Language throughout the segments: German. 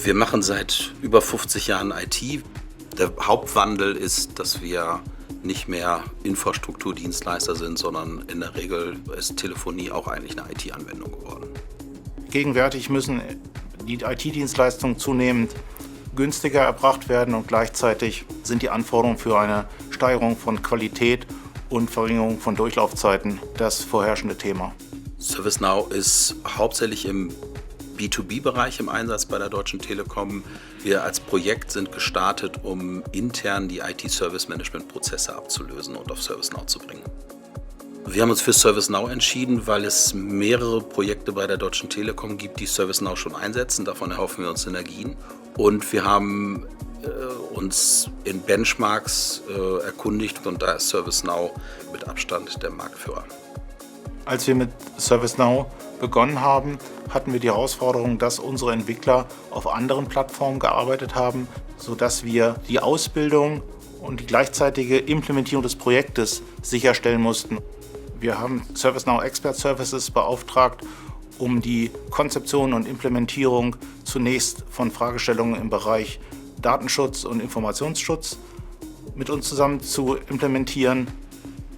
Wir machen seit über 50 Jahren IT. Der Hauptwandel ist, dass wir nicht mehr Infrastrukturdienstleister sind, sondern in der Regel ist Telefonie auch eigentlich eine IT-Anwendung geworden. Gegenwärtig müssen die IT-Dienstleistungen zunehmend günstiger erbracht werden und gleichzeitig sind die Anforderungen für eine Steigerung von Qualität und Verringerung von Durchlaufzeiten das vorherrschende Thema. ServiceNow ist hauptsächlich im B2B-Bereich im Einsatz bei der Deutschen Telekom. Wir als Projekt sind gestartet, um intern die IT-Service-Management-Prozesse abzulösen und auf ServiceNow zu bringen. Wir haben uns für ServiceNow entschieden, weil es mehrere Projekte bei der Deutschen Telekom gibt, die ServiceNow schon einsetzen. Davon erhoffen wir uns Synergien. Und wir haben uns in Benchmarks erkundigt und da ist ServiceNow mit Abstand der Marktführer. Als wir mit ServiceNow begonnen haben, hatten wir die Herausforderung, dass unsere Entwickler auf anderen Plattformen gearbeitet haben, sodass wir die Ausbildung und die gleichzeitige Implementierung des Projektes sicherstellen mussten. Wir haben ServiceNow Expert Services beauftragt, um die Konzeption und Implementierung zunächst von Fragestellungen im Bereich Datenschutz und Informationsschutz mit uns zusammen zu implementieren.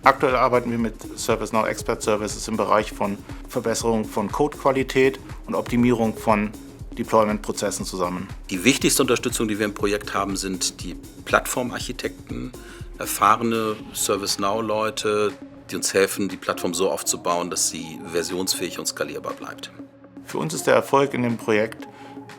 Aktuell arbeiten wir mit ServiceNow Expert Services im Bereich von Verbesserung von Codequalität und Optimierung von Deployment-Prozessen zusammen. Die wichtigste Unterstützung, die wir im Projekt haben, sind die Plattformarchitekten, erfahrene ServiceNow-Leute, die uns helfen, die Plattform so aufzubauen, dass sie versionsfähig und skalierbar bleibt. Für uns ist der Erfolg in dem Projekt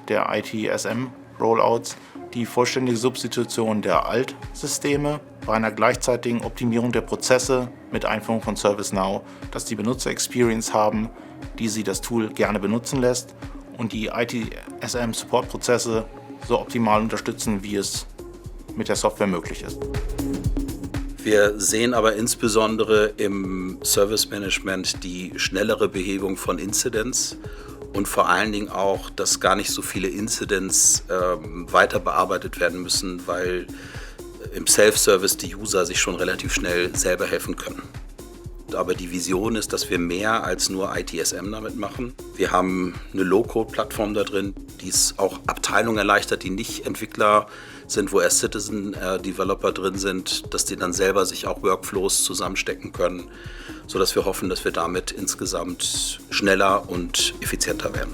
der ITSM-Rollouts die vollständige Substitution der Altsysteme bei einer gleichzeitigen Optimierung der Prozesse mit Einführung von ServiceNow, dass die Benutzer-Experience haben, die sie das Tool gerne benutzen lässt und die ITSM-Support-Prozesse so optimal unterstützen, wie es mit der Software möglich ist. Wir sehen aber insbesondere im Service Management die schnellere Behebung von Incidents und vor allen Dingen auch, dass gar nicht so viele Incidents weiter bearbeitet werden müssen, weil im Self-Service die User sich schon relativ schnell selber helfen können. Aber die Vision ist, dass wir mehr als nur ITSM damit machen. Wir haben eine Low-Code-Plattform da drin, die es auch Abteilungen erleichtert, die nicht Entwickler sind, wo erst Citizen-Developer drin sind, dass die dann selber sich auch Workflows zusammenstecken können, sodass wir hoffen, dass wir damit insgesamt schneller und effizienter werden.